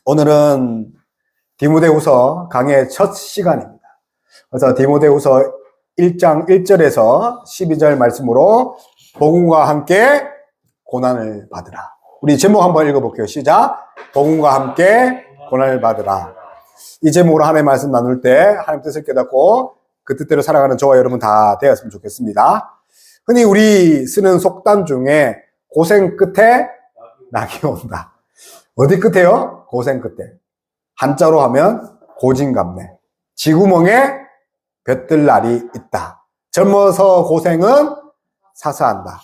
오늘은 디모데후서 강의 첫 시간입니다. 그래서 디모데후서 1장 1절에서 12절 말씀으로 복음과 함께 고난을 받으라. 우리 제목 한번 읽어볼게요. 시작. 복음과 함께 고난을 받으라. 이 제목으로 하나님의 말씀 나눌 때 하나님 뜻을 깨닫고 그 뜻대로 살아가는 저와 여러분 다 되었으면 좋겠습니다. 흔히 우리 쓰는 속담 중에 고생 끝에 낙이 온다. 어디 끝에요? 고생 끝에. 한자로 하면 고진감래. 쥐구멍에 볕들 날이 있다. 젊어서 고생은 사사한다.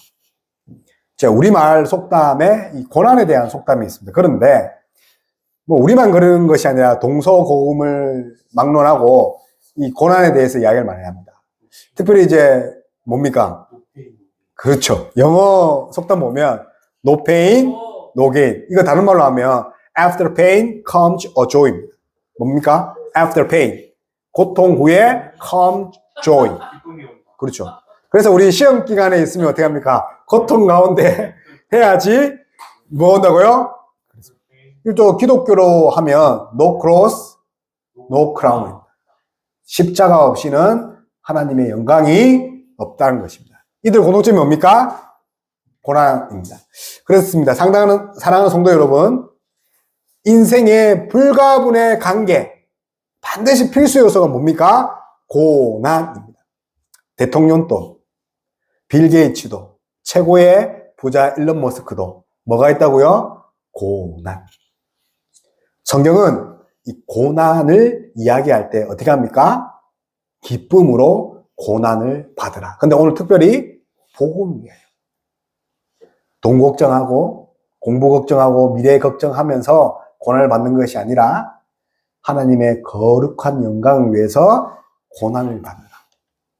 우리말 속담에 이 고난에 대한 속담이 있습니다. 그런데 우리만 그러는 것이 아니라 동서고금을 막론하고 이 고난에 대해서 이야기를 많이 합니다. 특별히 뭡니까? 그렇죠. 영어 속담 보면 no pain, no gain. 이거 다른 말로 하면 after pain comes a joy. 뭡니까? after pain. 고통 후에 comes joy. 그렇죠. 그래서 우리 시험 기간에 있으면 어떻게 합니까? 고통 가운데 해야지 뭐 온다고요? 또 기독교로 하면 no cross, no crown. 십자가 없이는 하나님의 영광이 없다는 것입니다. 이들 공통점이 뭡니까? 고난입니다. 그렇습니다. 사랑하는 성도 여러분, 인생의 불가분의 관계, 반드시 필수 요소가 뭡니까? 고난입니다. 대통령도, 빌 게이츠도, 최고의 부자 일론 머스크도 뭐가 있다고요? 고난. 성경은 이 고난을 이야기할 때 어떻게 합니까? 기쁨으로 고난을 받으라. 근데 오늘 특별히 복음이에요. 돈 걱정하고 공부 걱정하고 미래 걱정하면서 고난을 받는 것이 아니라 하나님의 거룩한 영광을 위해서 고난을 받으라.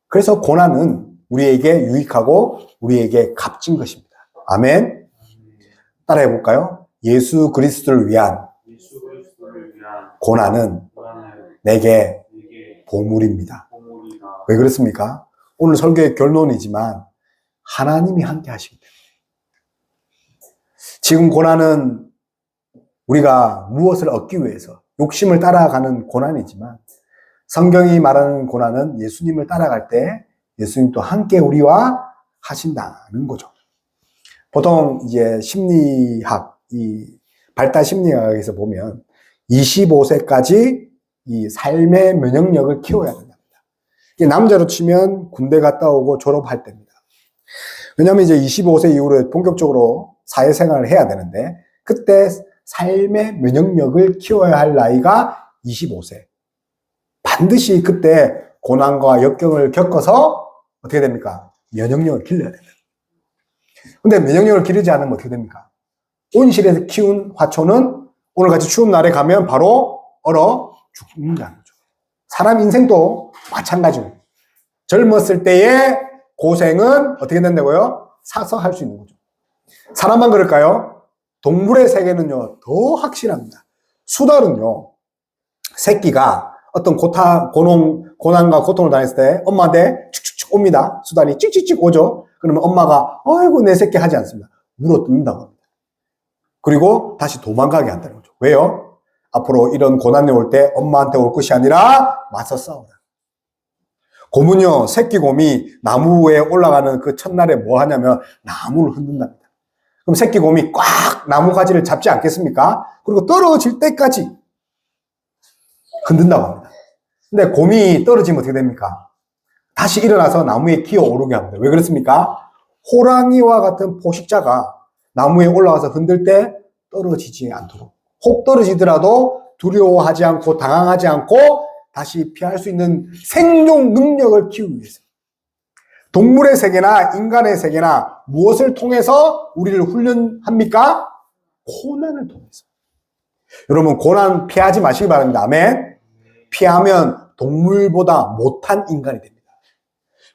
그래서 고난은 우리에게 유익하고 우리에게 값진 것입니다. 아멘. 따라해 볼까요? 예수 그리스도를 위한 고난은 내게 보물입니다. 왜 그렇습니까? 오늘 설교의 결론이지만 하나님이 함께 하시기 때문에. 지금 고난은 우리가 무엇을 얻기 위해서 욕심을 따라가는 고난이지만 성경이 말하는 고난은 예수님을 따라갈 때 예수님도 함께 우리와 하신다는 거죠. 보통 심리학, 발달 심리학에서 보면 25세까지 이 삶의 면역력을 키워야 된답니다. 남자로 치면 군대 갔다 오고 졸업할 때입니다. 왜냐하면 25세 이후로 본격적으로 사회생활을 해야 되는데 그때 삶의 면역력을 키워야 할 나이가 25세. 반드시 그때 고난과 역경을 겪어서 어떻게 됩니까? 면역력을 길러야 됩니다. 근데 면역력을 기르지 않으면 어떻게 됩니까? 온실에서 키운 화초는 오늘같이 추운 날에 가면 바로 얼어 죽는다는 거죠. 사람 인생도 마찬가지로 젊었을 때의 고생은 어떻게 된다고요? 사서 할 수 있는 거죠. 사람만 그럴까요? 동물의 세계는요, 더 확실합니다. 수달은요, 새끼가 어떤 고난과 고통을 당했을 때 엄마한테 축축축 옵니다. 수달이 찍찍찍 오죠. 그러면 엄마가 아이고 내 새끼 하지 않습니다. 물어뜯는다고 합니다. 그리고 다시 도망가게 한다는 거죠. 왜요? 앞으로 이런 고난이 올 때 엄마한테 올 것이 아니라 맞서 싸우라. 곰은요, 새끼 곰이 나무에 올라가는 그 첫날에 뭐 하냐면 나무를 흔든답니다. 그럼 새끼 곰이 꽉 나무 가지를 잡지 않겠습니까? 그리고 떨어질 때까지 흔든다고 합니다. 근데 곰이 떨어지면 어떻게 됩니까? 다시 일어나서 나무에 기어 오르게 합니다. 왜 그렇습니까? 호랑이와 같은 포식자가 나무에 올라가서 흔들 때 떨어지지 않도록. 혹 떨어지더라도 두려워하지 않고 당황하지 않고 다시 피할 수 있는 생존 능력을 키우기 위해서. 동물의 세계나 인간의 세계나 무엇을 통해서 우리를 훈련합니까? 고난을 통해서. 여러분, 고난 피하지 마시기 바랍니다. 아멘. 피하면 동물보다 못한 인간이 됩니다.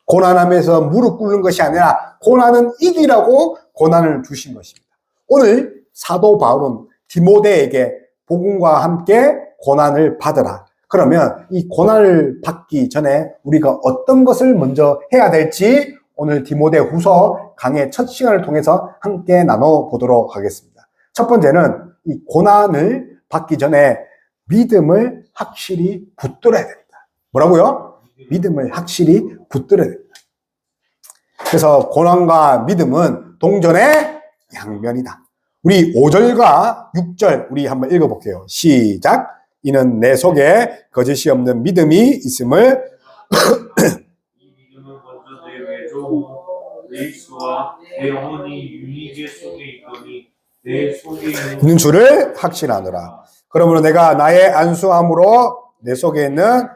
고난하면서 무릎 꿇는 것이 아니라 고난은 이기라고 고난을 주신 것입니다. 오늘 사도 바울은 디모데에게 복음과 함께 고난을 받으라. 그러면 이 고난을 받기 전에 우리가 어떤 것을 먼저 해야 될지 오늘 디모데후서 강의 첫 시간을 통해서 함께 나눠보도록 하겠습니다. 첫 번째는 이 고난을 받기 전에 믿음을 확실히 붙들어야 됩니다. 뭐라고요? 믿음을 확실히 붙들어야 됩니다. 그래서 고난과 믿음은 동전의 양면이다. 우리 5절과 6절 우리 한번 읽어볼게요. 시작. 이는 내 속에 거짓이 없는 믿음이 있음을 이 믿음은 먼저 내 외조 내 입수와 내 영혼이 유니게 속에 있거니 내 속에 있는 줄을 확신하노라. 그러므로 내가 나의 안수함으로 내 속에 있는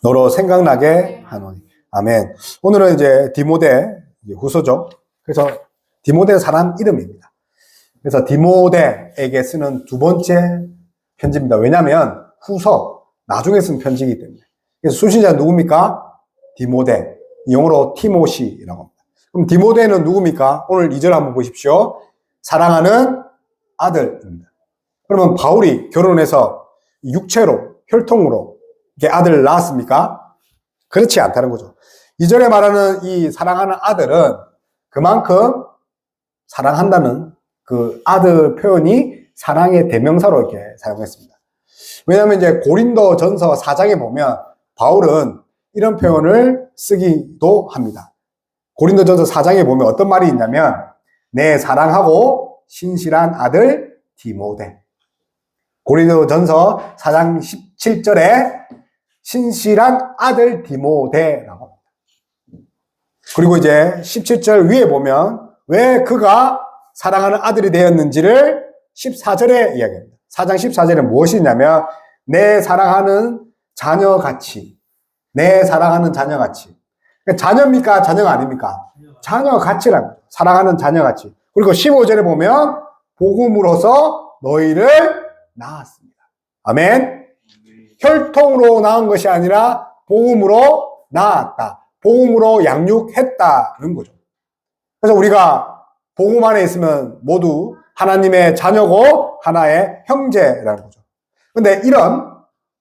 너로 생각나게 하노니. 아멘. 오늘은 이제 디모데 후서죠. 그래서 디모데 사람 이름입니다. 그래서 디모데에게 쓰는 두 번째 편지입니다. 왜냐하면 후서, 나중에 쓴 편지이기 때문에. 그래서 수신자 누굽니까? 디모데. 영어로 티모시라고 합니다. 그럼 디모데는 누굽니까? 오늘 2절 한번 보십시오. 사랑하는 아들입니다. 그러면 바울이 결혼해서 육체로, 혈통으로 이렇게 아들을 낳았습니까? 그렇지 않다는 거죠. 2절에 말하는 이 사랑하는 아들은 그만큼 사랑한다는 그 아들 표현이 사랑의 대명사로 이렇게 사용했습니다. 왜냐하면 이제 고린도 전서 4장에 보면 바울은 이런 표현을 쓰기도 합니다. 고린도 전서 4장에 보면 어떤 말이 있냐면 내 사랑하고 신실한 아들 디모데. 고린도 전서 4장 17절에 신실한 아들 디모데라고 합니다. 그리고 이제 17절 위에 보면 왜 그가 사랑하는 아들이 되었는지를 14절에 이야기합니다. 4장 14절에 무엇이냐면 내 사랑하는 자녀같이, 내 사랑하는 자녀같이. 자녀입니까? 자녀가 아닙니까? 자녀같이라는 거죠. 사랑하는 자녀같이. 그리고 15절에 보면 복음으로서 너희를 낳았습니다. 아멘. 혈통으로 낳은 것이 아니라 복음으로 낳았다. 복음으로 양육했다는 거죠. 그래서 우리가 복음 안에 있으면 모두 하나님의 자녀고 하나의 형제라는 거죠. 근데 이런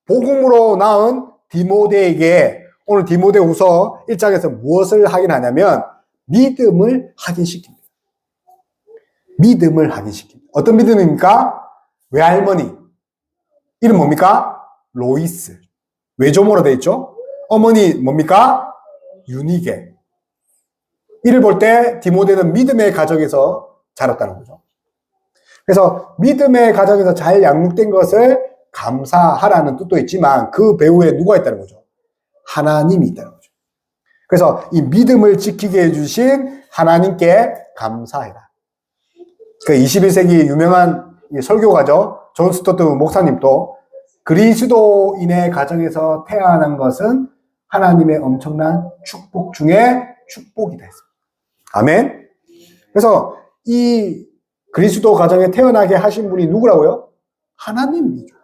복음으로 낳은 디모데에게 오늘 디모데후서 1장에서 무엇을 확인하냐면 믿음을 확인시킵니다. 믿음을 확인시킵니다. 어떤 믿음입니까? 외할머니. 이름 뭡니까? 로이스. 외조모로 되어 있죠? 어머니 뭡니까? 유니게. 이를 볼 때 디모데는 믿음의 가정에서 자랐다는 거죠. 그래서 믿음의 가정에서 잘 양육된 것을 감사하라는 뜻도 있지만 그 배후에 누가 있다는 거죠? 하나님이 있다는 거죠. 그래서 이 믿음을 지키게 해주신 하나님께 감사해라. 그 21세기 유명한 설교가죠. 존 스토트 목사님도 그리스도인의 가정에서 태어난 것은 하나님의 엄청난 축복 중에 축복이다 했습니다. 아멘. 그래서 이 그리스도 가정에 태어나게 하신 분이 누구라고요? 하나님이죠.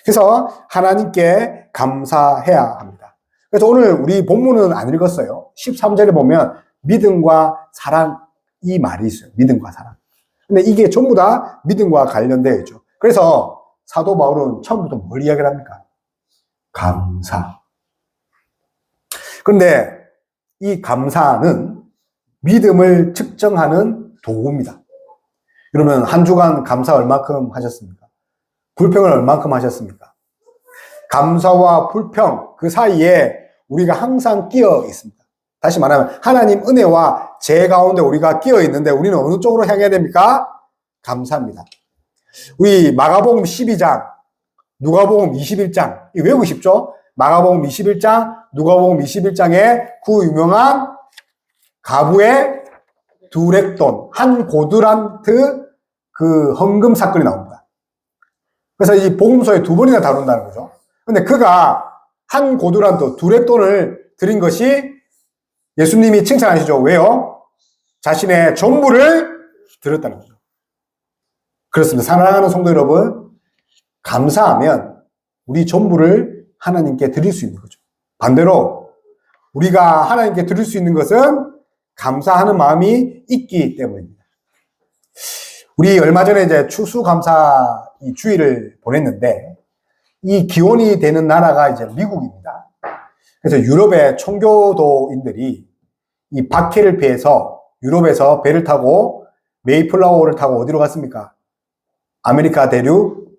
그래서 하나님께 감사해야 합니다. 그래서 오늘 우리 본문은 안 읽었어요. 13절에 보면 믿음과 사랑 이 말이 있어요. 믿음과 사랑. 근데 이게 전부 다 믿음과 관련되어 있죠. 그래서 사도 바울은 처음부터 뭘 이야기를 합니까? 감사. 그런데 이 감사는 믿음을 측정하는 도구입니다. 그러면 한 주간 감사 얼마큼 하셨습니까? 불평을 얼마큼 하셨습니까? 감사와 불평 그 사이에 우리가 항상 끼어 있습니다. 다시 말하면 하나님 은혜와 제 가운데 우리가 끼어 있는데 우리는 어느 쪽으로 향해야 됩니까? 감사합니다. 우리 마가복음 12장, 누가복음 21장 외우고 싶죠? 마가복음 21장, 누가복음 21장에 그 유명한 가부의 두 렉돈, 한 고드란트 그 헌금 사건이 나옵니다. 그래서 이 복음서에 두 번이나 다룬다는 거죠. 근데 그가 한 고드란트, 두 렉돈을 드린 것이 예수님이 칭찬하시죠. 왜요? 자신의 전부를 드렸다는 거죠. 그렇습니다. 사랑하는 성도 여러분, 감사하면 우리 전부를 하나님께 드릴 수 있는 거죠. 반대로 우리가 하나님께 드릴 수 있는 것은 감사하는 마음이 있기 때문입니다. 우리 얼마 전에 이제 추수감사 이 주일을 보냈는데 이 기원이 되는 나라가 이제 미국입니다. 그래서 유럽의 청교도인들이 이 박해를 피해서 유럽에서 배를 타고 메이플라워를 타고 어디로 갔습니까? 아메리카 대륙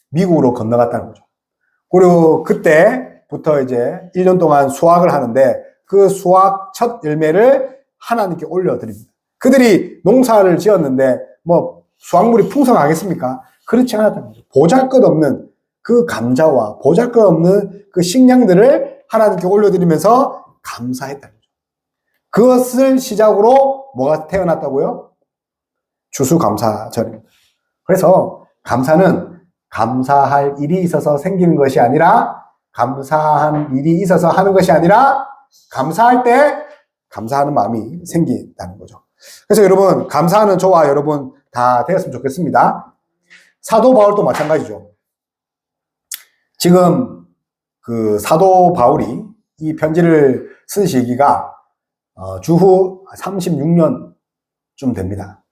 미국으로 건너갔다는 거죠. 그리고 그때부터 이제 1년 동안 수확을 하는데 그 수확 첫 열매를 하나님께 올려드립니다. 그들이 농사를 지었는데 뭐 수확물이 풍성하겠습니까? 그렇지 않았다는 거죠. 보잘것없는 그 감자와 보잘것없는 그 식량들을 하나님께 올려드리면서 감사했다는 거죠. 그것을 시작으로 뭐가 태어났다고요? 추수감사절입니다. 그래서 감사는 감사할 일이 있어서 생기는 것이 아니라 감사한 일이 있어서 하는 것이 아니라 감사할 때 감사하는 마음이 생긴다는 거죠. 그래서 여러분 감사하는 저와 여러분 다 되었으면 좋겠습니다. 사도 바울도 마찬가지죠. 지금 그 사도 바울이 이 편지를 쓴 시기가 주후 36년쯤 됩니다.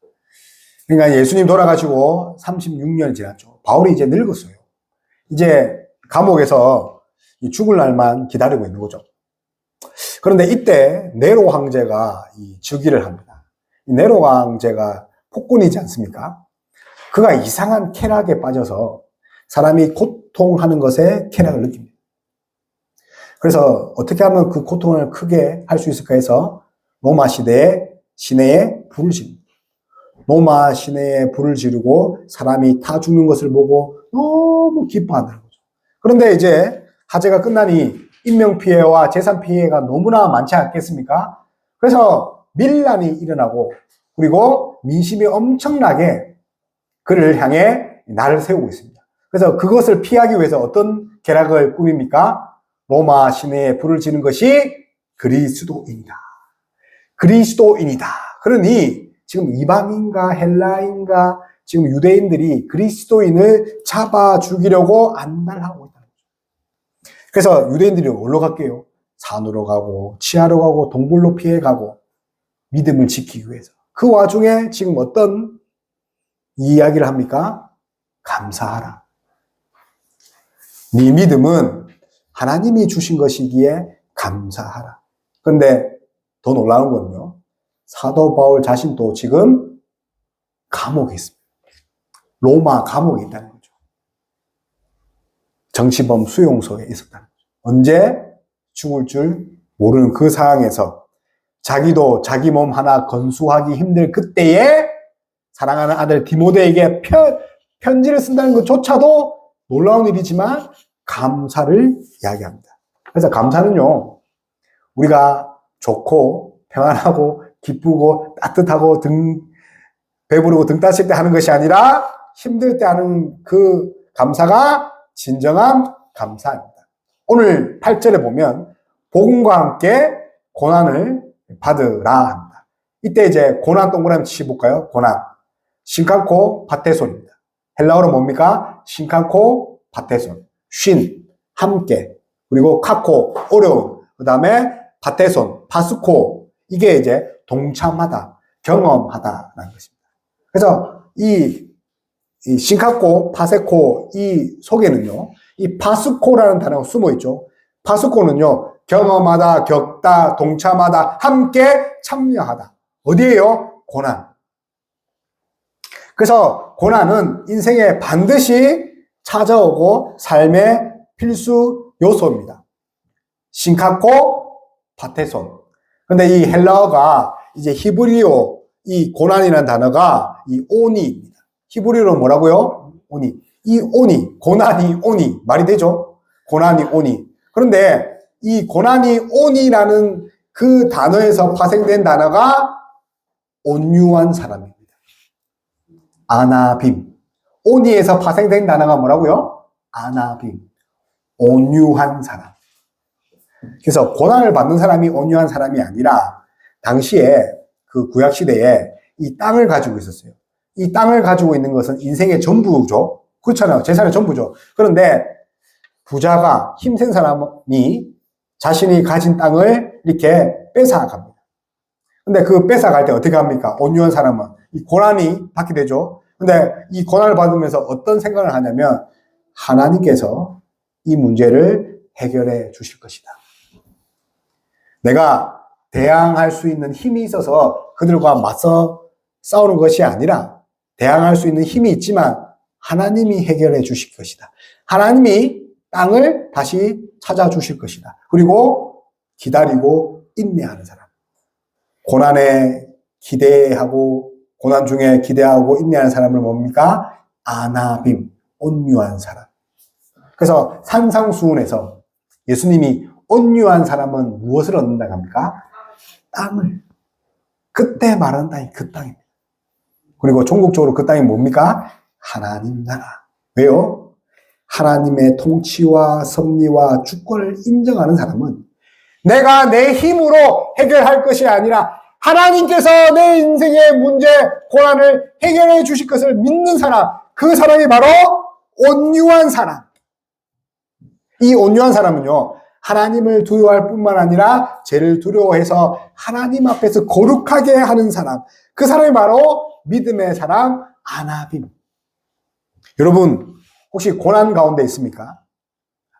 그러니까 예수님 돌아가시고 36년이 지났죠. 바울이 이제 늙었어요. 이제 감옥에서 죽을 날만 기다리고 있는 거죠. 그런데 이때 네로 황제가 즉위를 합니다. 이 네로 황제가 폭군이지 않습니까? 그가 이상한 쾌락에 빠져서 사람이 고통하는 것에 쾌락을 느낍니다. 그래서 어떻게 하면 그 고통을 크게 할 수 있을까 해서 로마 시대에 시내에 불을 지릅니다. 로마 시내에 불을 지르고 사람이 타 죽는 것을 보고 너무 기뻐한다는 거죠. 그런데 이제 화재가 끝나니 인명피해와 재산피해가 너무나 많지 않겠습니까? 그래서 밀란이 일어나고 그리고 민심이 엄청나게 그를 향해 날을 세우고 있습니다. 그래서 그것을 피하기 위해서 어떤 계략을 꾸밉니까? 로마 시내에 불을 지는 것이 그리스도인이다. 그리스도인이다. 그러니 지금 이방인과 헬라인과 지금 유대인들이 그리스도인을 잡아 죽이려고 안달하고 있다는 거죠. 그래서 유대인들이 어디로 갈게요? 산으로 가고 지하로 가고 동굴로 피해 가고 믿음을 지키기 위해서. 그 와중에 지금 어떤 이야기를 합니까? 감사하라. 네 믿음은 하나님이 주신 것이기에 감사하라. 그런데 더 놀라운 건요. 사도 바울 자신도 지금 감옥에 있습니다. 로마 감옥에 있다는 거죠. 정치범 수용소에 있었다는 거죠. 언제 죽을 줄 모르는 그 상황에서 자기도 자기 몸 하나 건수하기 힘들 그때에 사랑하는 아들 디모데에게 편지를 쓴다는 것조차도 놀라운 일이지만 감사를 이야기합니다. 그래서 감사는요, 우리가 좋고 평안하고 기쁘고 따뜻하고 배부르고 등 따실 때 하는 것이 아니라 힘들 때 하는 그 감사가 진정한 감사입니다. 오늘 8절에 보면 복음과 함께 고난을 받으라 합니다. 이때 이제 고난 동그라미 치볼까요? 고난. 신칸코 파테손입니다. 헬라어로 뭡니까? 신칸코 파테손. 쉰, 함께. 그리고 카코, 어려운. 그 다음에 파테손, 파스코. 이게 이제 동참하다, 경험하다라는 것입니다. 그래서 이 신카코, 파세코 이 속에는요, 이 파스코라는 단어가 숨어 있죠. 파스코는요, 경험하다, 겪다, 동참하다, 함께 참여하다. 어디에요? 고난. 그래서 고난은 인생에 반드시 찾아오고 삶의 필수 요소입니다. 신카코, 파테손. 근데 이 헬라어가 이제 히브리어 이 고난이라는 단어가 이 오니입니다. 히브리어로 뭐라고요? 오니. 이 오니, 고난이 오니. 말이 되죠? 고난이 오니. 그런데 이 고난이 오니라는 그 단어에서 파생된 단어가 온유한 사람입니다. 아나빔. 오니에서 파생된 단어가 뭐라고요? 아나빔. 온유한 사람. 그래서 고난을 받는 사람이 온유한 사람이 아니라 당시에 그 구약시대에 이 땅을 가지고 있었어요. 이 땅을 가지고 있는 것은 인생의 전부죠. 그렇잖아요. 재산의 전부죠. 그런데 부자가 힘센 사람이 자신이 가진 땅을 이렇게 뺏어갑니다. 근데 그 뺏어갈 때 어떻게 합니까? 온유한 사람은 이 고난이 받게 되죠. 근데 이 고난을 받으면서 어떤 생각을 하냐면 하나님께서 이 문제를 해결해 주실 것이다. 내가 대항할 수 있는 힘이 있어서 그들과 맞서 싸우는 것이 아니라 대항할 수 있는 힘이 있지만 하나님이 해결해 주실 것이다. 하나님이 땅을 다시 찾아주실 것이다. 그리고 기다리고 인내하는 사람. 고난에 기대하고 고난 중에 기대하고 인내하는 사람을 뭡니까? 아나빔, 온유한 사람. 그래서 산상수훈에서 예수님이 온유한 사람은 무엇을 얻는다고 합니까? 땅을. 그때 말하는 땅이 그 땅입니다. 그리고 종국적으로 그 땅이 뭡니까? 하나님 나라. 왜요? 하나님의 통치와 섭리와 주권을 인정하는 사람은 내가 내 힘으로 해결할 것이 아니라 하나님께서 내 인생의 문제, 고난을 해결해 주실 것을 믿는 사람, 그 사람이 바로 온유한 사람. 이 온유한 사람은요, 하나님을 두려워할 뿐만 아니라 죄를 두려워해서 하나님 앞에서 거룩하게 하는 사람, 그 사람이 바로 믿음의 사람 아나빔. 여러분 혹시 고난 가운데 있습니까?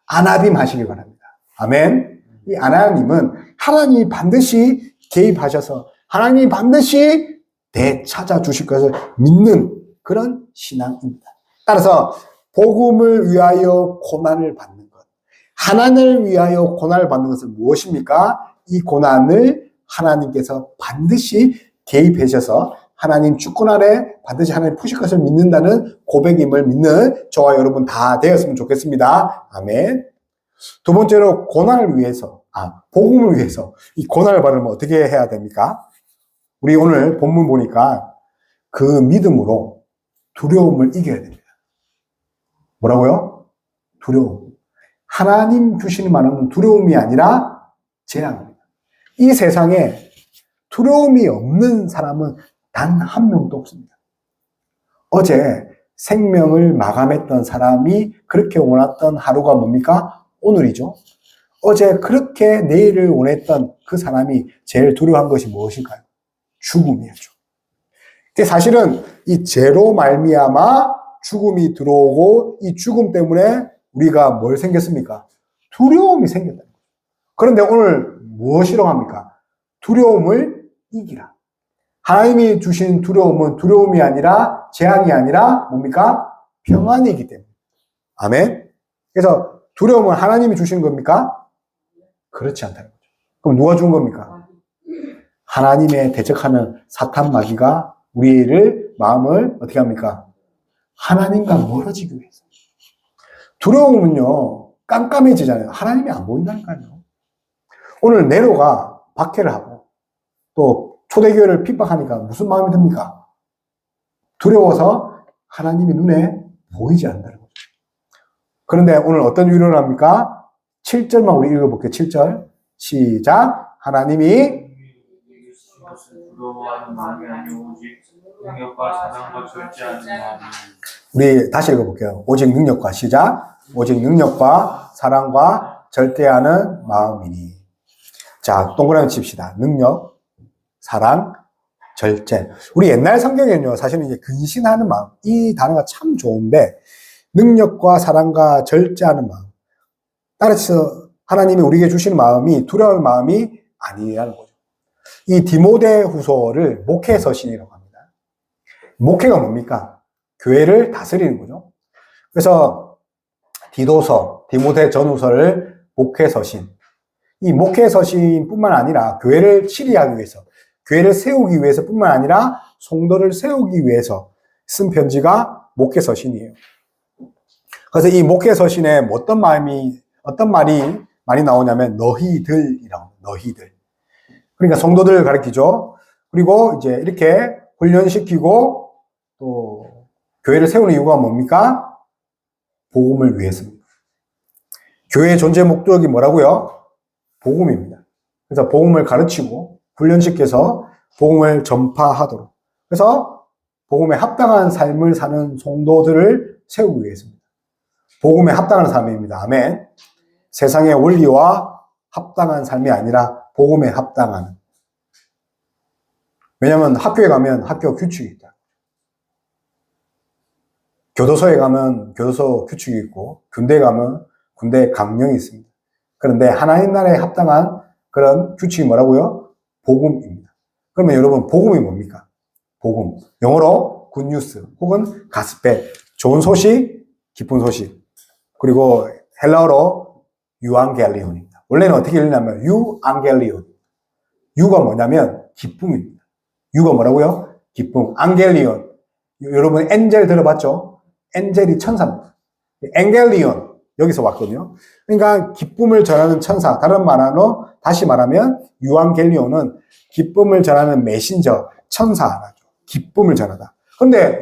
아나빔 하시길 바랍니다. 아멘. 이 아나님은 하나님이 반드시 개입하셔서 하나님이 반드시 되찾아 주실 것을 믿는 그런 신앙입니다. 따라서 복음을 위하여 고난을 받는 것, 하나님을 위하여 고난을 받는 것은 무엇입니까? 이 고난을 하나님께서 반드시 개입하셔서 하나님 주권 아래 반드시 하나님 푸실 것을 믿는다는 고백임을 믿는 저와 여러분 다 되었으면 좋겠습니다. 아멘. 두 번째로 고난을 위해서, 복음을 위해서 이 고난을 받으면 어떻게 해야 됩니까? 우리 오늘 본문 보니까 그 믿음으로 두려움을 이겨야 됩니다. 뭐라고요? 두려움. 하나님 주시는 말은 두려움이 아니라 재앙입니다. 이 세상에 두려움이 없는 사람은 단 한 명도 없습니다. 어제 생명을 마감했던 사람이 그렇게 원했던 하루가 뭡니까? 오늘이죠. 어제 그렇게 내일을 원했던 그 사람이 제일 두려워한 것이 무엇일까요? 죽음이었죠. 사실은 이 죄로 말미암아 죽음이 들어오고 이 죽음 때문에 우리가 뭘 생겼습니까? 두려움이 생겼다. 그런데 오늘 무엇이라고 합니까? 두려움을 이기라. 하나님이 주신 두려움은 두려움이 아니라 재앙이 아니라 뭡니까? 평안이기 때문에. 아멘. 그래서 두려움은 하나님이 주신 겁니까? 그렇지 않다는 거죠. 그럼 누가 준 겁니까? 하나님의 대적하는 사탄 마귀가 우리를 마음을 어떻게 합니까? 하나님과 멀어지기 위해서. 두려움은요 깜깜해지잖아요. 하나님이 안 보인다니까요. 오늘 네로가 박해를 하고 또 초대교회를 핍박하니까 무슨 마음이 듭니까? 두려워서 하나님이 눈에 보이지 않는다는 거죠. 그런데 오늘 어떤 위로를 합니까? 7절만 우리 읽어볼게요. 7절 시작. 하나님이 두려워하는 마음이 아니오 오직 능력과 사랑과 절제하는 마음이. 우리 다시 읽어볼게요. 오직 능력과 시작. 오직 능력과 사랑과 절대하는 마음이니. 자, 동그라미 칩시다. 능력, 사랑, 절제. 우리 옛날 성경에는요, 사실은 이제 근신하는 마음, 이 단어가 참 좋은데, 능력과 사랑과 절제하는 마음. 따라서 하나님이 우리에게 주시는 마음이 두려운 마음이 아니라는 거죠. 이 디모데 후서를 목회 서신이라고 합니다. 목회가 뭡니까? 교회를 다스리는 거죠. 그래서 디도서, 디모데 전후서를 목회 서신. 이 목회 서신뿐만 아니라 교회를 치리하기 위해서, 교회를 세우기 위해서 뿐만 아니라 성도를 세우기 위해서 쓴 편지가 목회 서신이에요. 그래서 이 목회 서신에 어떤 말이 많이 나오냐면 너희들이라고, 너희들. 그러니까 성도들을 가리키죠. 그리고 이제 이렇게 훈련시키고 또 교회를 세우는 이유가 뭡니까? 복음을 위해서입니다. 교회의 존재 목적이 뭐라고요? 복음입니다. 그래서 복음을 가르치고 훈련시켜서 복음을 전파하도록. 그래서 복음에 합당한 삶을 사는 성도들을 세우기 위해서입니다. 복음에 합당한 삶입니다. 아멘. 세상의 원리와 합당한 삶이 아니라 복음에 합당한. 왜냐하면 학교에 가면 학교 규칙이 있다. 교도소에 가면 교도소 규칙이 있고 군대에 가면 군대 강령이 있습니다. 그런데 하나님 나라에 합당한 그런 규칙이 뭐라고요? 복음입니다. 그러면 여러분 복음이 뭡니까? 복음. 영어로 굿뉴스 혹은 가스펠. 좋은 소식, 기쁜 소식. 그리고 헬라어로 유앙겔리온입니다. 원래는 어떻게 읽냐면 유앙겔리온. 유가 뭐냐면 기쁨입니다. 유가 뭐라고요? 기쁨. 앙겔리온. 여러분 엔젤 들어봤죠? 엔젤이 천사입니다. 앵겔리온 여기서 왔거든요. 그러니까 기쁨을 전하는 천사. 다시 말하면 유앙겔리온은 기쁨을 전하는 메신저, 천사라죠. 기쁨을 전하다. 그런데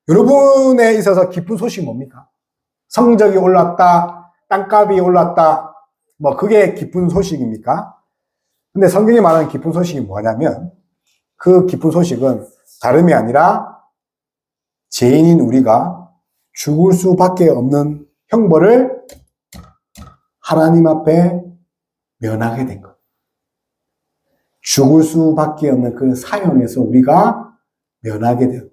여러분에 있어서 기쁜 소식이 뭡니까? 성적이 올랐다, 땅값이 올랐다, 뭐 그게 기쁜 소식입니까? 근데 성경이 말하는 기쁜 소식이 뭐냐면 그 기쁜 소식은 다름이 아니라 죄인인 우리가 죽을 수밖에 없는 형벌을 하나님 앞에 면하게 된 것. 죽을 수밖에 없는 그 사형에서 우리가 면하게 되었다.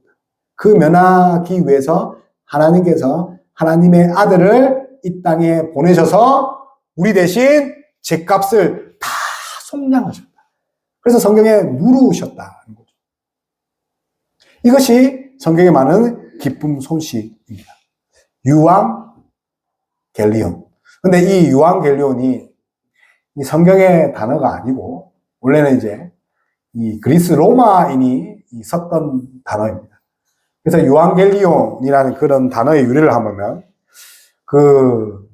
그 면하기 위해서 하나님께서 하나님의 아들을 이 땅에 보내셔서 우리 대신 죄값을 다 속량하셨다. 그래서 성경에 누르셨다는 거죠. 이것이 성경에 많은 기쁨 소식입니다. 유앙겔리온. 근데 이 유앙겔리온이 이 성경의 단어가 아니고 원래는 이제 이 그리스 로마인이 썼던 단어입니다. 그래서 유앙겔리온이라는 그런 단어의 유래를 한번 그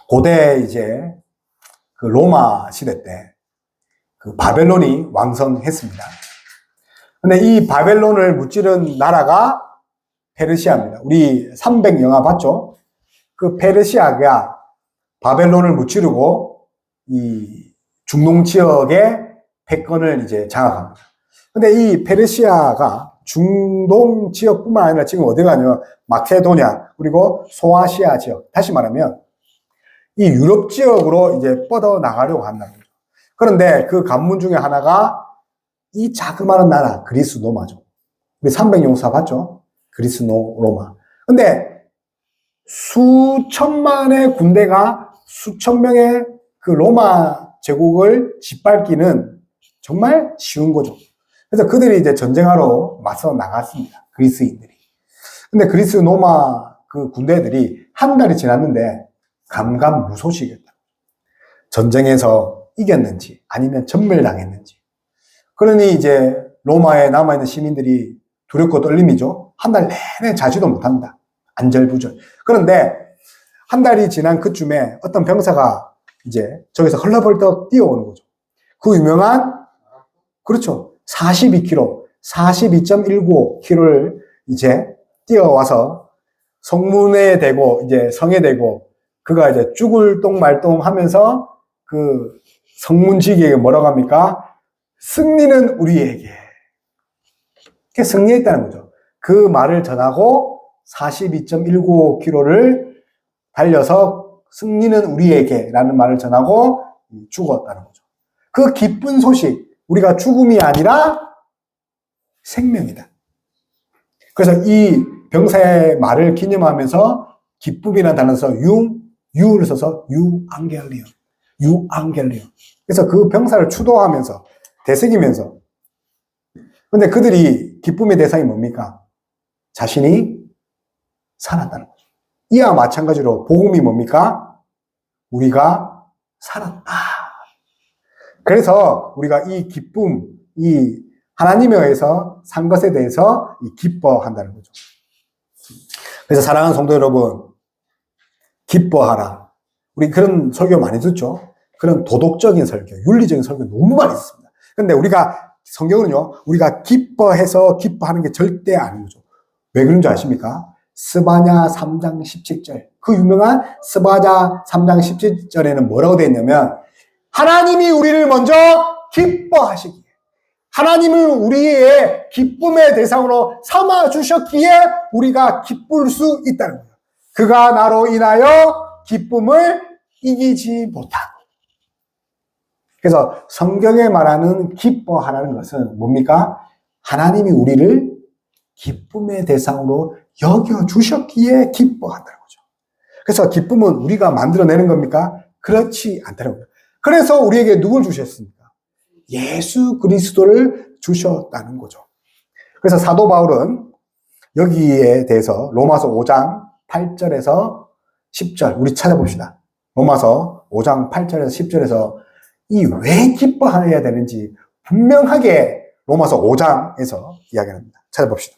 고대 이제 그 로마 시대 때 그 바벨론이 왕성했습니다. 근데 이 바벨론을 무찌른 나라가 페르시아입니다. 우리 300 영화 봤죠? 그 페르시아가 바벨론을 무찌르고 이 중동 지역의 패권을 이제 장악합니다. 근데 이 페르시아가 중동 지역뿐만 아니라 지금 어디 가냐면 마케도냐 그리고 소아시아 지역, 다시 말하면 이 유럽 지역으로 이제 뻗어 나가려고 한다는 거죠. 그런데 그 관문 중에 하나가 이 자그마한 나라 그리스 로마죠. 우리 300용사 봤죠? 그리스 로마. 근데 수천만의 군대가 수천 명의 그 로마 제국을 짓밟기는 정말 쉬운 거죠. 그래서 그들이 이제 전쟁하러 맞서 나갔습니다. 그리스인들이. 근데 그리스 로마 그 군대들이 한 달이 지났는데 감감무소식이었다. 전쟁에서 이겼는지 아니면 전멸당했는지. 그러니 이제 로마에 남아있는 시민들이 두렵고 떨림이죠. 한 달 내내 자지도 못합니다. 안절부절. 그런데 한 달이 지난 그쯤에 어떤 병사가 이제 저기서 헐레벌떡 뛰어오는 거죠. 그 유명한, 그렇죠. 42km, 42.195km를 이제 뛰어와서 성문에 대고, 이제 성에 대고, 그가 이제 죽을 똥 말똥 하면서 그 성문지기에게 뭐라고 합니까? 승리는 우리에게. 그게 승리했다는 거죠. 그 말을 전하고 42.195km를 달려서 승리는 우리에게 라는 말을 전하고 죽었다는 거죠. 그 기쁜 소식, 우리가 죽음이 아니라 생명이다. 그래서 이 병사의 말을 기념하면서 기쁨이라는 단어를 써서 유를 써서 유앙겔리온. 그래서 그 병사를 추도하면서 되새기면서. 근데 그들이 기쁨의 대상이 뭡니까? 자신이 살았다는 거죠. 이와 마찬가지로 복음이 뭡니까? 우리가 살았다. 그래서 우리가 이 기쁨, 이 하나님에 의해서 산 것에 대해서 기뻐한다는 거죠. 그래서 사랑하는 성도 여러분, 기뻐하라. 우리 그런 설교 많이 듣죠? 그런 도덕적인 설교, 윤리적인 설교 너무 많이 듣습니다. 근데 우리가, 성경은요, 우리가 기뻐해서 기뻐하는 게 절대 아닌 거죠. 왜 그런 줄 아십니까? 스바냐 3장 17절. 그 유명한 스바냐 3장 17절에는 뭐라고 되어 있냐면, 하나님이 우리를 먼저 기뻐하시기에, 하나님을 우리의 기쁨의 대상으로 삼아 주셨기에 우리가 기쁠 수 있다는 거예요. 그가 나로 인하여 기쁨을 이기지 못하고. 그래서 성경에 말하는 기뻐하라는 것은 뭡니까? 하나님이 우리를 기쁨의 대상으로 여겨주셨기에 기뻐한다는 거죠. 그래서 기쁨은 우리가 만들어내는 겁니까? 그렇지 않다는 거예요. 그래서 우리에게 누굴 주셨습니까? 예수 그리스도를 주셨다는 거죠. 그래서 사도 바울은 여기에 대해서 로마서 5장 8절에서 10절 우리 찾아봅시다. 로마서 5장 8절에서 10절에서 이 왜 기뻐해야 되는지 분명하게 로마서 5장에서 이야기합니다. 찾아봅시다.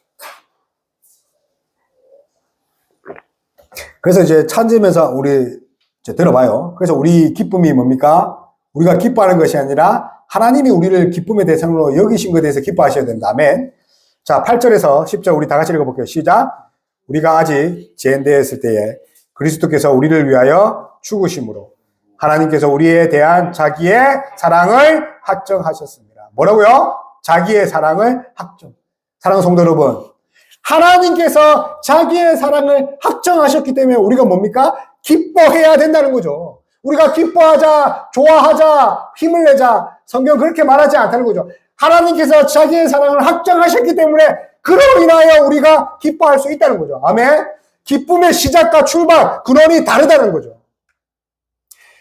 그래서 이제 찾으면서 우리 이제 들어봐요. 그래서 우리 기쁨이 뭡니까? 우리가 기뻐하는 것이 아니라 하나님이 우리를 기쁨의 대상으로 여기신 것에 대해서 기뻐하셔야 된다. 아멘. 자, 8절에서 10절 우리 다 같이 읽어볼게요. 시작. 우리가 아직 죄인되었을 때에 그리스도께서 우리를 위하여 죽으심으로 하나님께서 우리에 대한 자기의 사랑을 확정하셨습니다. 뭐라고요? 자기의 사랑을 확정. 사랑하는 성도 여러분, 하나님께서 자기의 사랑을 확정하셨기 때문에 우리가 뭡니까? 기뻐해야 된다는 거죠. 우리가 기뻐하자, 좋아하자, 힘을 내자. 성경 그렇게 말하지 않다는 거죠. 하나님께서 자기의 사랑을 확정하셨기 때문에 그로 인하여 우리가 기뻐할 수 있다는 거죠. 아멘. 기쁨의 시작과 출발, 근원이 다르다는 거죠.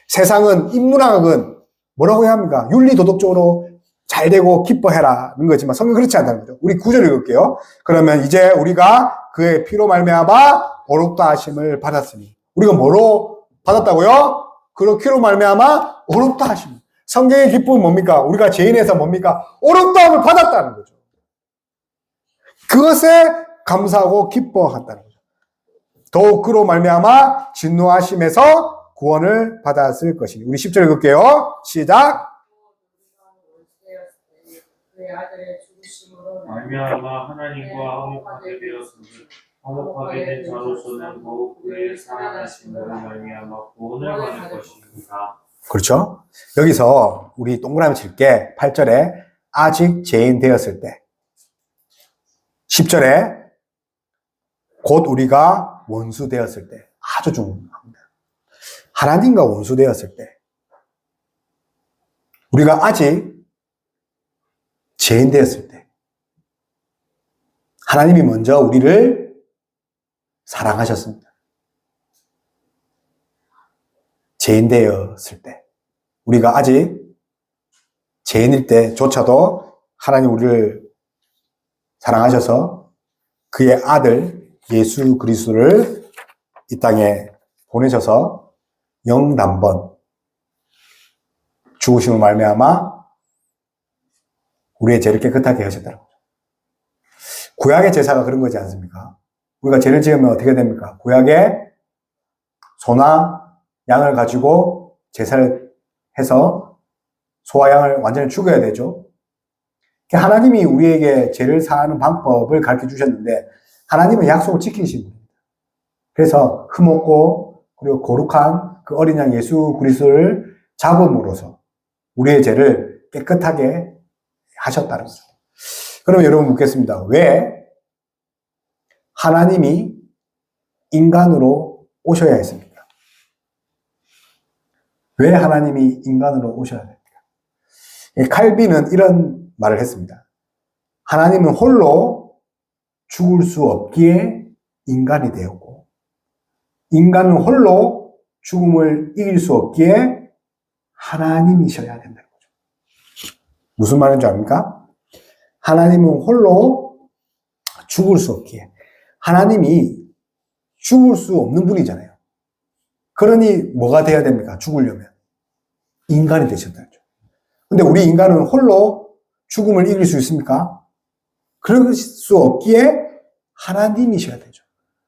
세상은 인문학은 뭐라고 해야 합니까? 윤리도덕적으로 잘 되고 기뻐해라는 거지만 성경 그렇지 않다는 거죠. 우리 구절 읽을게요. 그러면 이제 우리가 그의 피로 말미암아 어렵다 하심을 받았으니 우리가 뭐로 받았다고요? 그로 피로 말미암아 어렵다 하심. 성경의 기쁨은 뭡니까? 우리가 죄인에서 뭡니까? 어렵다함을 받았다는 거죠. 그것에 감사하고 기뻐한다는 거죠. 더욱 그로 말미암아 진노하심에서 구원을 받았을 것이니. 우리 10절 읽을게요. 시작. 말미암아 하나님과 화목하게 되었으니 화목하게 된 자로서는 더욱 그의 사랑하심으로 말미암아 구원을 받을 것입니다. 그렇죠? 여기서 우리 동그라미 칠게 8절에 아직 죄인 되었을 때 10절에 곧 우리가 원수 되었을 때 아주 중요합니다. 하나님과 원수 되었을 때 우리가 아직 죄인 되었을 때 하나님이 먼저 우리를 사랑하셨습니다. 죄인 되었을 때 우리가 아직 죄인일 때조차도 하나님 우리를 사랑하셔서 그의 아들 예수 그리스도를 이 땅에 보내셔서 영단번 죽으심을 말미암아 우리의 죄를 깨끗하게 하셨다는 거죠. 구약의 제사가 그런 거지 않습니까? 우리가 죄를 지으면 어떻게 됩니까? 구약에 소나 양을 가지고 제사를 해서 소와 양을 완전히 죽여야 되죠. 하나님이 우리에게 죄를 사하는 방법을 가르쳐 주셨는데 하나님은 약속을 지키신 분입니다. 그래서 흠없고 그리고 거룩한 그 어린 양 예수 그리스도를 잡음으로써 우리의 죄를 깨끗하게 하셨다는 거죠. 그럼 여러분 묻겠습니다. 왜 하나님이 인간으로 오셔야 했습니까? 왜 하나님이 인간으로 오셔야 됩니까? 칼빈은 이런 말을 했습니다. 하나님은 홀로 죽을 수 없기에 인간이 되었고 인간은 홀로 죽음을 이길 수 없기에 하나님이셔야 된다는 거죠. 무슨 말인지 압니까? 하나님은 홀로 죽을 수 없기에 하나님이 죽을 수 없는 분이잖아요. 그러니 뭐가 돼야 됩니까? 죽으려면 인간이 되셨다는 거죠. 근데 우리 인간은 홀로 죽음을 이길 수 있습니까? 그럴 수 없기에 하나님이셔야 되죠.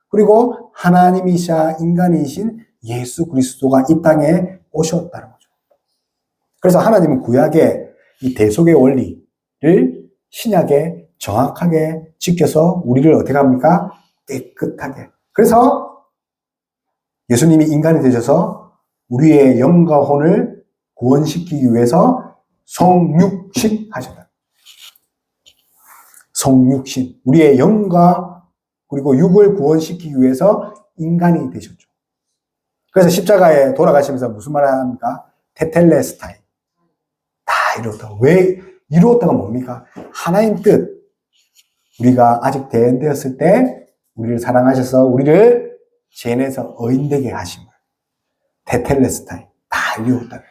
그리고 하나님이시자 인간이신 예수 그리스도가 이 땅에 오셨다는 거죠. 그래서 하나님은 구약의 이 대속의 원리를 신약에 정확하게 지켜서 우리를 어떻게 합니까? 깨끗하게. 그래서 예수님이 인간이 되셔서 우리의 영과 혼을 구원시키기 위해서 성육신 하셨다. 성육신. 우리의 영과 그리고 육을 구원시키기 위해서 인간이 되셨죠. 그래서 십자가에 돌아가시면서 무슨 말을 합니까? 테텔레스타이. 다 이루었다. 왜 이루었다가 뭡니까? 하나님 뜻. 우리가 아직 대인되었을 때 우리를 사랑하셔서 우리를 죄인에서 의인되게 하심을. 테텔레스타이. 다 이루었다는 거죠.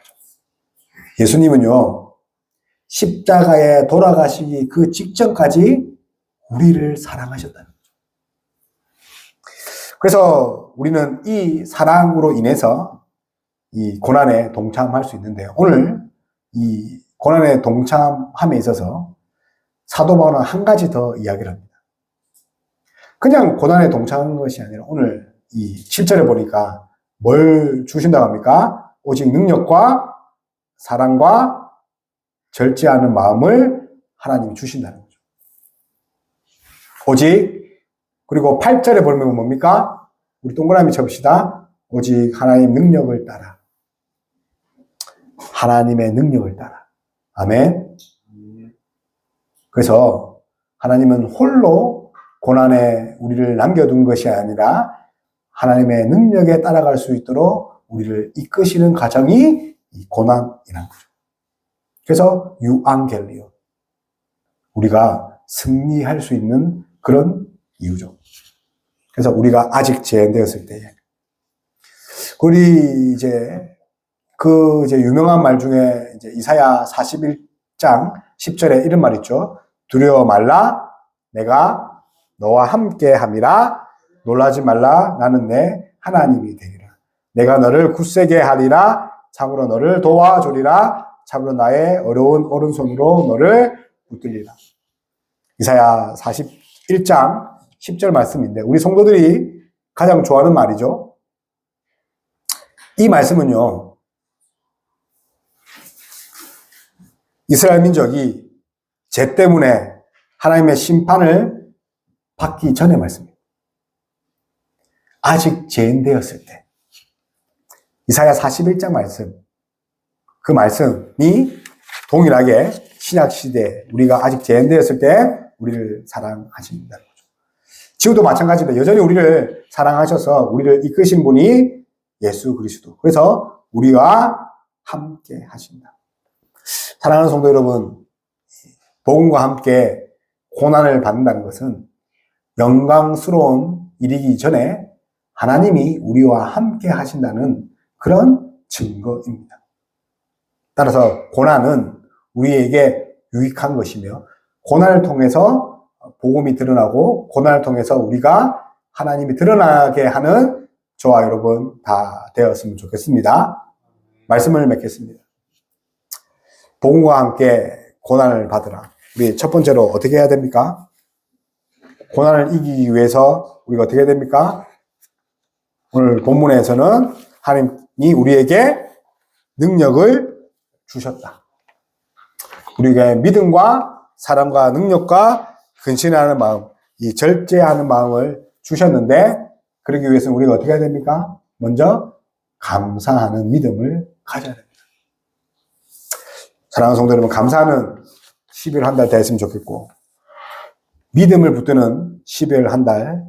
예수님은요, 십자가에 돌아가시기 그 직전까지 우리를 사랑하셨다는 거죠. 그래서 우리는 이 사랑으로 인해서 이 고난에 동참할 수 있는데요. 오늘 이 고난에 동참함에 있어서 사도 바울은 한 가지 더 이야기를 합니다. 그냥 고난에 동참하는 것이 아니라 오늘 이 7절에 보니까 뭘 주신다고 합니까? 오직 능력과 사랑과 절제하는 마음을 하나님이 주신다는 거죠. 오직, 그리고 8절에 보면 뭡니까? 우리 동그라미 쳐봅시다. 오직 하나님 능력을 따라. 하나님의 능력을 따라. 아멘. 그래서 하나님은 홀로 고난에 우리를 남겨둔 것이 아니라 하나님의 능력에 따라갈 수 있도록 우리를 이끄시는 과정이 이 고난이라는 거죠. 그래서 유앙겔리온, 우리가 승리할 수 있는 그런 이유죠. 그래서 우리가 아직 제한되었을 때에 우리 이제 유명한 말 중에 이제 이사야 41장 10절에 이런 말 있죠. 두려워 말라, 내가 너와 함께 함이라. 놀라지 말라, 나는 내 하나님이 되리라. 내가 너를 굳세게 하리라. 참으로 너를 도와주리라. 참으로 나의 어려운 오른손으로 너를 붙들리라. 이사야 41장 10절 말씀인데 우리 성도들이 가장 좋아하는 말이죠. 이 말씀은요, 이스라엘 민족이 죄 때문에 하나님의 심판을 받기 전의 말씀입니다. 아직 죄인 되었을 때. 이사야 41장 말씀. 그 말씀이 동일하게 신약시대 우리가 아직 죄인 되었을 때 우리를 사랑하신다는 거죠. 지금도 마찬가지입니다. 여전히 우리를 사랑하셔서 우리를 이끄신 분이 예수 그리스도. 그래서 우리와 함께 하신다. 사랑하는 성도 여러분, 복음과 함께 고난을 받는다는 것은 영광스러운 일이기 전에 하나님이 우리와 함께 하신다는 그런 증거입니다. 따라서 고난은 우리에게 유익한 것이며 고난을 통해서 복음이 드러나고 고난을 통해서 우리가 하나님이 드러나게 하는 저와 여러분 다 되었으면 좋겠습니다. 말씀을 맺겠습니다. 복음과 함께 고난을 받으라. 우리 첫 번째로 어떻게 해야 됩니까? 고난을 이기기 위해서 우리가 어떻게 해야 됩니까? 오늘 본문에서는 하나님이 우리에게 능력을 주셨다. 우리에게 믿음과 사랑과 능력과 근신하는 마음, 이 절제하는 마음을 주셨는데 그러기 위해서는 우리가 어떻게 해야 됩니까? 먼저 감사하는 믿음을 가져야 됩니다. 사랑하는 성도 여러분, 감사하는 12월 한 달 됐으면 좋겠고 믿음을 붙드는 12월 한 달